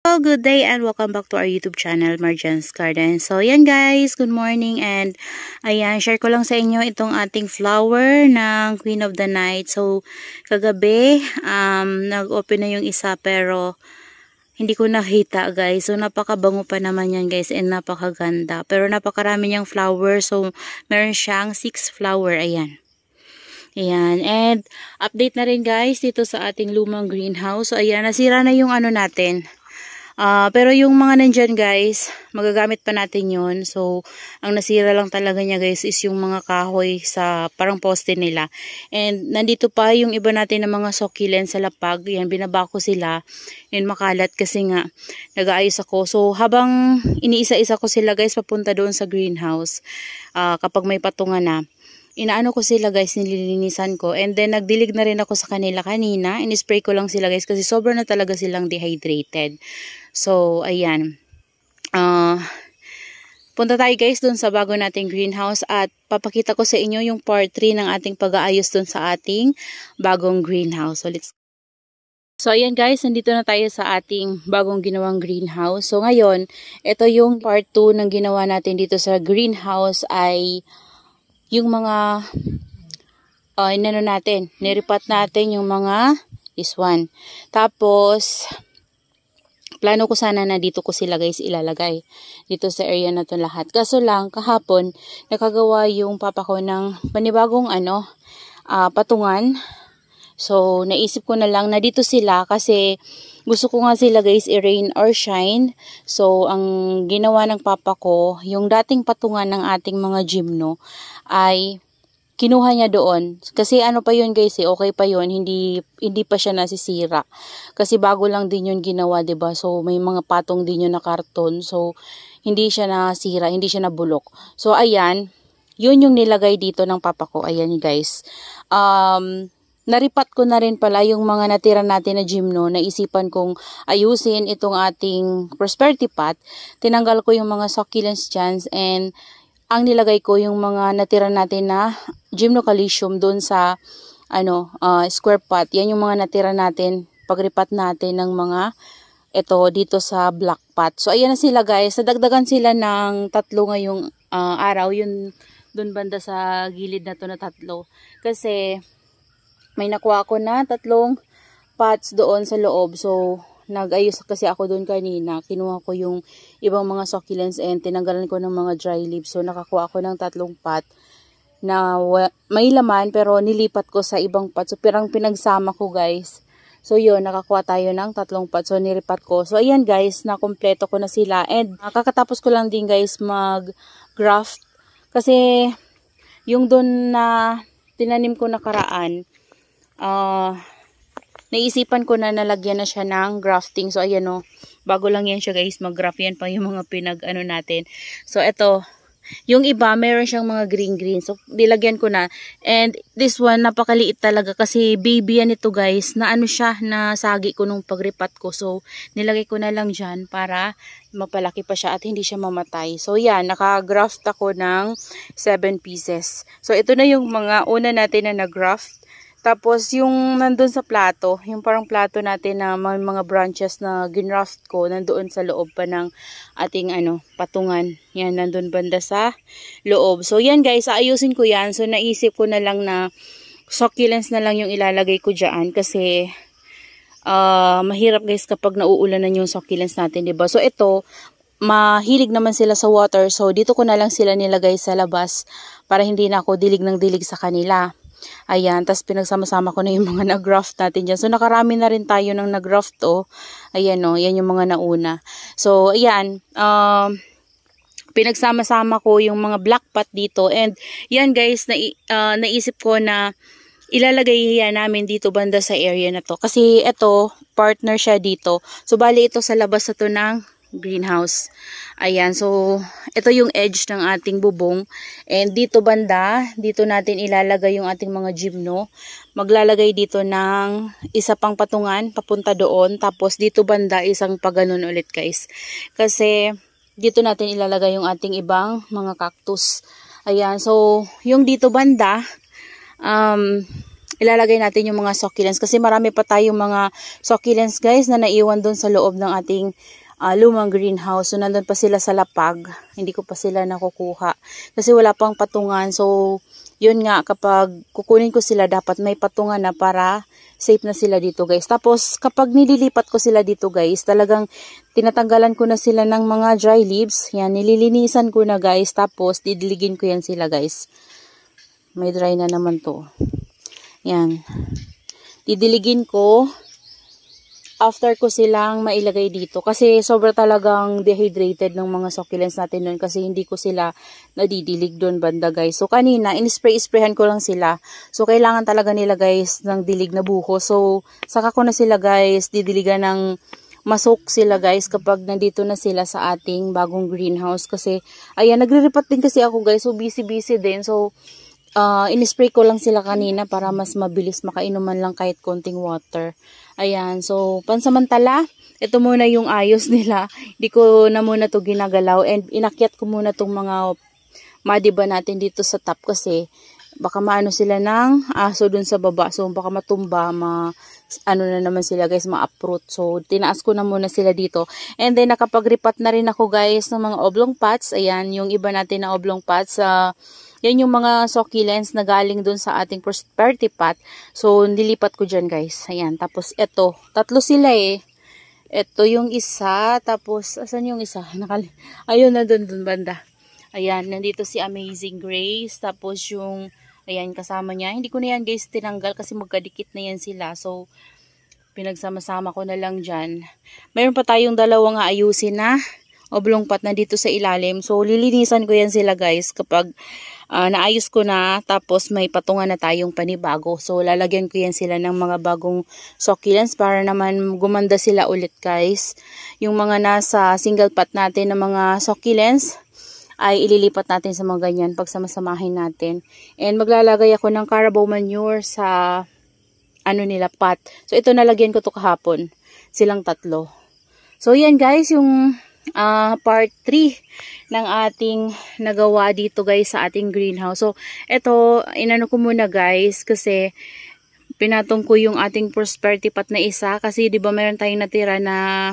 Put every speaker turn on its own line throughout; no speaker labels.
Hello, good day and welcome back to our YouTube channel, Marjan's Garden. So, yan guys, good morning and ayan, share ko lang sa inyo itong ating flower ng Queen of the Night. So, kagabi, nag-open na yung isa pero hindi ko nakita guys. So, napakabango pa naman yan guys and napakaganda. Pero napakarami niyang flower. So, meron siyang 6 flower, ayan. Ayan, and update na rin guys dito sa ating lumang greenhouse. So, ayan, nasira na yung ano natin. Pero yung mga nandyan guys, magagamit pa natin yun. So, ang nasira lang talaga niya guys is yung mga kahoy sa parang poste nila. And nandito pa yung iba natin na mga succulents sa lapag. Yan, binaba ko sila. And makalat kasi nga, nag-aayos ako. So, habang iniisa-isa ko sila guys, papunta doon sa greenhouse. Kapag may patungan na. Inaano ko sila guys, nililinisan ko. And then, nagdilig na rin ako sa kanila kanina. In-spray ko lang sila guys kasi sobrang na talaga silang dehydrated. So, ayan. Punta tayo guys dun sa bago nating greenhouse at papakita ko sa inyo yung part 3 ng ating pag-aayos dun sa ating bagong greenhouse. So, ayan guys, nandito na tayo sa ating bagong ginawang greenhouse. So, ngayon, ito yung part 2 ng ginawa natin dito sa greenhouse ay yung mga inano natin, niripat natin yung mga this one. Tapos, plano ko sana na dito ko sila guys ilalagay. Dito sa area na to lahat. Kaso lang, kahapon, nakagawa yung papa ko ng panibagong patungan. So, naisip ko na lang na dito sila kasi gusto ko nga sila guys i-rain or shine. So, ang ginawa ng papa ko, yung dating patungan ng ating mga gymno ay kinuha niya doon. Kasi ano pa yun guys okay pa yun, hindi pa siya nasisira. Kasi bago lang din yun ginawa, 'di ba? So may mga patong din yun na karton. So hindi siya nasira, hindi siya nabulok. So ayan, yun yung nilagay dito ng papa ko. Ayan guys. Naripat ko na rin pala yung mga natira natin na gymno. Naisipan kong ayusin itong ating prosperity pot. Tinanggal ko yung mga succulents dyan and ang nilagay ko yung mga natira natin na gymnocalycium doon sa square pot. Yan yung mga natira natin pagripat natin ng mga ito dito sa black pot. So ayan na sila guys. Nadagdagan sila ng 3 ngayong araw. Yun doon banda sa gilid na to na 3. Kasi may nakuha ko na 3 pots doon sa loob. So nag-ayos kasi ako doon kanina. Kinuha ko yung ibang mga succulents and tinanggalan ko ng mga dry leaves. So nakakuha ako ng 3 pot na may laman pero nilipat ko sa ibang pot. So pirang pinagsama ko guys. So yun, nakakuha tayo ng 3 pot. So nilipat ko. So ayan guys, nakompleto ko na sila. And kakatapos ko lang din guys mag-graft. Kasi yung doon na tinanim ko nakaraan, naisipan ko na nalagyan na siya ng grafting. So, ayan o. Bago lang yan siya guys. Mag-graft yan pa yung mga pinag-ano natin. So, ito. Yung iba, meron siyang mga green-green. So, nilagyan ko na. And this one, napakaliit talaga. Kasi baby yan ito guys. Na ano siya, na sagi ko nung pagripat ko. So, nilagay ko na lang dyan para mapalaki pa siya at hindi siya mamatay. So, yan. Naka-graft ako ng 7 pieces. So, ito na yung mga una natin na nag-graft. Tapos, yung nandun sa plato, yung parang plato natin na may mga branches na ginraft ko, nandoon sa loob pa ng ating patungan. Yan, nandun banda sa loob. So, yan guys, aayusin ko yan. So, naisip ko na lang na succulents na lang yung ilalagay ko dyan kasi mahirap guys kapag nauulanan yung succulents natin, diba? So, ito, mahilig naman sila sa water. So, dito ko na lang sila nilagay sa labas para hindi na ako dilig ng dilig sa kanila. Ayan, tapos pinagsama-sama ko na yung mga nag-graft natin dyan. So, nakarami na rin tayo ng nag-graft, Ayan, yan yung mga nauna. So, ayan, pinagsama-sama ko yung mga black pot dito. And, yan guys, naisip ko na ilalagay yan namin dito banda sa area na to. Kasi, ito, partner siya dito. So, bali ito sa labas na to ng greenhouse. Ayan, so ito yung edge ng ating bubong and dito banda, dito natin ilalagay yung ating mga gymno. Maglalagay dito ng isa pang patungan papunta doon, tapos dito banda isang paganon ulit guys. Kasi dito natin ilalagay yung ating ibang mga cactus. Ayan, so yung dito banda ilalagay natin yung mga succulents kasi marami pa tayong mga succulents guys na naiwan doon sa loob ng ating lumang greenhouse. So nandun pa sila sa lapag, hindi ko pa sila nakukuha kasi wala pang patungan. So yun nga, kapag kukunin ko sila dapat may patungan na para safe na sila dito guys. Tapos kapag nililipat ko sila dito guys, talagang tinatanggalan ko na sila ng mga dry leaves. Yan, nililinisan ko na guys. Tapos didiligin ko yan sila guys. May dry na naman to. Yan. Didiligin ko after ko silang mailagay dito. Kasi sobra talagang dehydrated ng mga succulents natin doon. Kasi hindi ko sila nadidilig doon banda guys. So kanina, in-sprayhan ko lang sila. So kailangan talaga nila guys ng dilig na buho. So saka ko na sila guys didiligan ng masok sila guys kapag nandito na sila sa ating bagong greenhouse. Kasi ayan, nagre-repot din kasi ako guys. So busy din. So in-spray ko lang sila kanina para mas mabilis makainuman lang kahit konting water. Ayan, so pansamantala, ito muna yung ayos nila. Hindi ko na muna to ginagalaw and inakyat ko muna tong mga madiba natin dito sa top kasi baka maano sila ng aso dun sa baba. So baka matumba, ano na naman sila guys, ma-uproot. So tinaas ko na muna sila dito. And then nakapag-repot na rin ako guys ng mga oblong pots. Ayan, yung iba natin na oblong pots. Yan yung mga succulents na galing dun sa ating prosperity pot. So, nilipat ko dyan guys. Ayan. Tapos, eto. Tatlo sila eh. Eto yung isa. Tapos, asan yung isa? Ayun na dun banda. Ayan. Nandito si Amazing Grace. Tapos yung, ayan, kasama niya. Hindi ko na yan guys tinanggal kasi magkadikit na yan sila. So, pinagsama-sama ko na lang dyan. Mayroon pa tayong dalawang ayusin na oblong pot na dito sa ilalim. So, lilinisan ko yan sila guys kapag naayos ko na, tapos may patungan na tayong panibago. So, lalagyan ko yan sila ng mga bagong succulents para naman gumanda sila ulit guys. Yung mga nasa single pot natin na mga succulents ay ililipat natin sa mga ganyan pag samasamahin natin. And maglalagay ako ng carabao manure sa ano nila pot. So, ito nalagyan ko to kahapon. Silang tatlo. So, yan guys yung part 3 ng ating nagawa dito guys sa ating greenhouse. So, ito, inano ko muna guys kasi pinatong ko yung ating prosperity pot na isa kasi di ba mayroon tayong natira na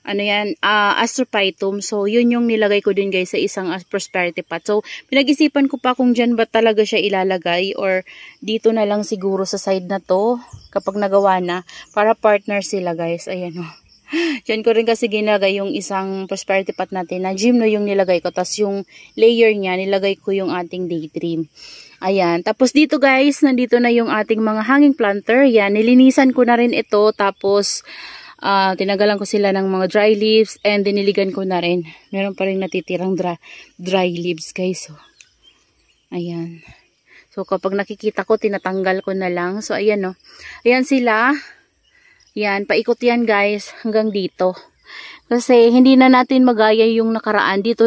ano yan, astrophytum. So, yun yung nilagay ko din guys sa isang prosperity pot. So, pinag-isipan ko pa kung dyan ba talaga siya ilalagay or dito na lang siguro sa side na to kapag nagawa na para partner sila guys. Ayan o. Diyan ko rin kasi ginagay yung isang prosperity pot natin na gymno yung nilagay ko. Tapos yung layer niya, nilagay ko yung ating daydream. Ayan. Tapos dito guys, nandito na yung ating mga hanging planter. Yan, nilinisan ko na rin ito. Tapos tinanggalan ko sila ng mga dry leaves and diniligan ko na rin. Meron pa rin natitirang dry leaves guys. So, ayan. So kapag nakikita ko, tinatanggal ko na lang. So ayan o. Ayan sila. Yan, paikot yan guys hanggang dito. Kasi hindi na natin magaya yung nakaraan. Dito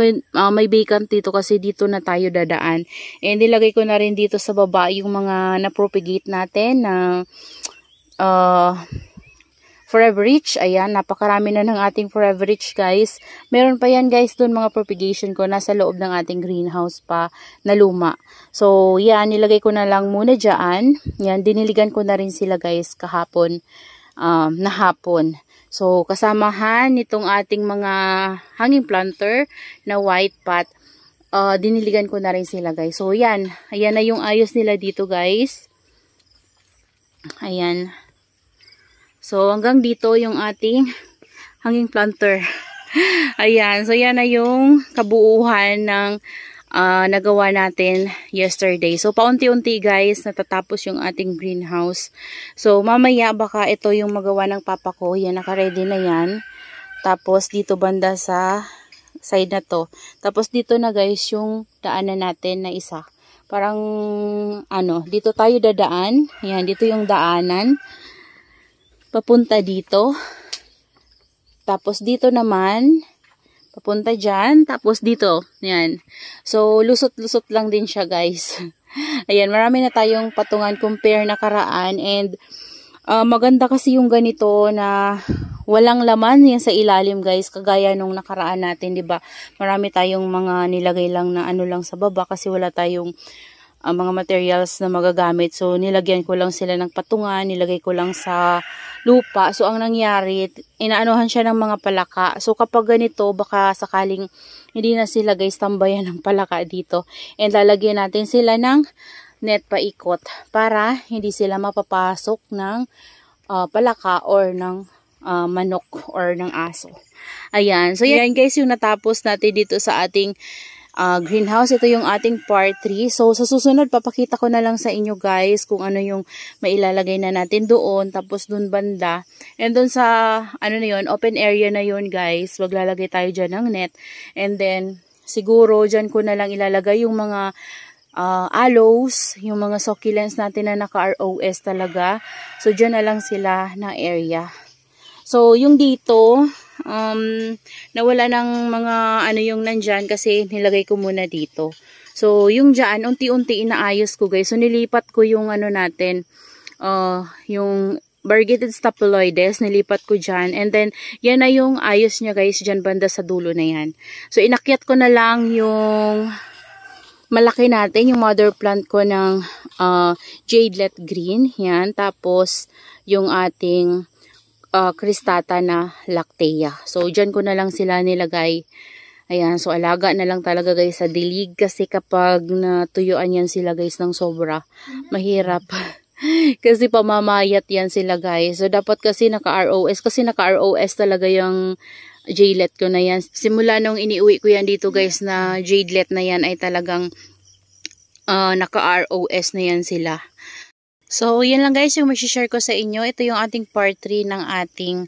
may vacant dito kasi dito na tayo dadaan. And nilagay ko na rin dito sa baba yung mga na-propagate natin na Forever Rich. Ayan, napakarami na ng ating Forever Rich guys. Meron pa yan guys doon mga propagation ko. Nasa loob ng ating greenhouse pa na luma. So yan, nilagay ko na lang muna dyan. Yan, diniligan ko na rin sila guys kahapon. Na hapon. So, kasamahan nitong ating mga hanging planter na white pot, diniligan ko na rin sila guys. So, yan. Ayan na yung ayos nila dito guys. Ayan. So, hanggang dito yung ating hanging planter. Ayan. So, yan na yung kabuuhan ng nagawa natin yesterday. So, paunti-unti guys, natatapos yung ating greenhouse. So, mamaya baka ito yung magawa ng papa ko. Yan, naka-ready na yan. Tapos, dito banda sa side na to. Tapos, dito na guys yung daanan natin na isa. Parang, dito tayo dadaan. Yan, dito yung daanan. Papunta dito. Tapos, dito naman papunta dyan, tapos dito, yan. So, lusot-lusot lang din siya, guys. Ayan, marami na tayong patungan compare nakaraan, and maganda kasi yung ganito na walang laman yan sa ilalim, guys, kagaya nung nakaraan natin, 'di ba? Marami tayong mga nilagay lang na ano lang sa baba kasi wala tayong mga materials na magagamit. So, nilagyan ko lang sila ng patungan, nilagay ko lang sa lupa. So, ang nangyari, inaanuhan siya ng mga palaka. So, kapag ganito, baka sakaling hindi na sila guys tambayan ng palaka dito. And lalagyan natin sila ng net paikot para hindi sila mapapasok ng palaka or ng manok or ng aso. Ayan. So, yan guys yung natapos natin dito sa ating greenhouse. Ito yung ating part 3. So, sa susunod, papakita ko na lang sa inyo guys kung ano yung mailalagay na natin doon. Tapos doon banda. And doon sa, ano na yun, open area na yun guys. Maglalagay tayo dyan ng net. And then, siguro dyan ko na lang ilalagay yung mga aloes, yung mga succulents natin na naka-ROS talaga. So, dyan na lang sila na area. So, yung dito, nawala ng mga ano yung nandyan kasi nilagay ko muna dito. So, yung dyan, unti-unti inaayos ko guys. So, nilipat ko yung ano natin, yung variegated staphyloides, nilipat ko dyan. And then, yan na yung ayos niya guys, dyan banda sa dulo na yan. So, inakyat ko na lang yung malaki natin, yung mother plant ko ng jadelet green. Yan. Tapos, yung ating cristata na lactea. So, dyan ko na lang sila nilagay. Ayan. So, alaga na lang talaga guys sa dilig. Kasi kapag natuyuan yan sila guys ng sobra, mahirap. Kasi pamamayat yan sila guys. So, dapat kasi naka-ROS. Kasi naka-ROS talaga yung jadelet ko na yan. Simula nung iniuwi ko yan dito guys na jadelet na yan ay talagang naka-ROS na yan sila. So, yan lang guys yung share ko sa inyo. Ito yung ating part 3 ng ating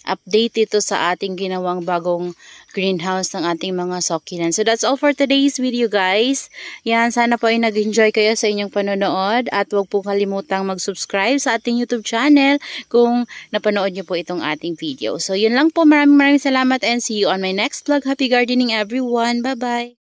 update dito sa ating ginawang bagong greenhouse ng ating mga succulents. So, that's all for today's video guys. Yan, sana po ay nag-enjoy kayo sa inyong panonood at huwag po kalimutang mag-subscribe sa ating YouTube channel kung napanood nyo po itong ating video. So, yun lang po. Maraming salamat and see you on my next vlog. Happy gardening everyone. Bye-bye!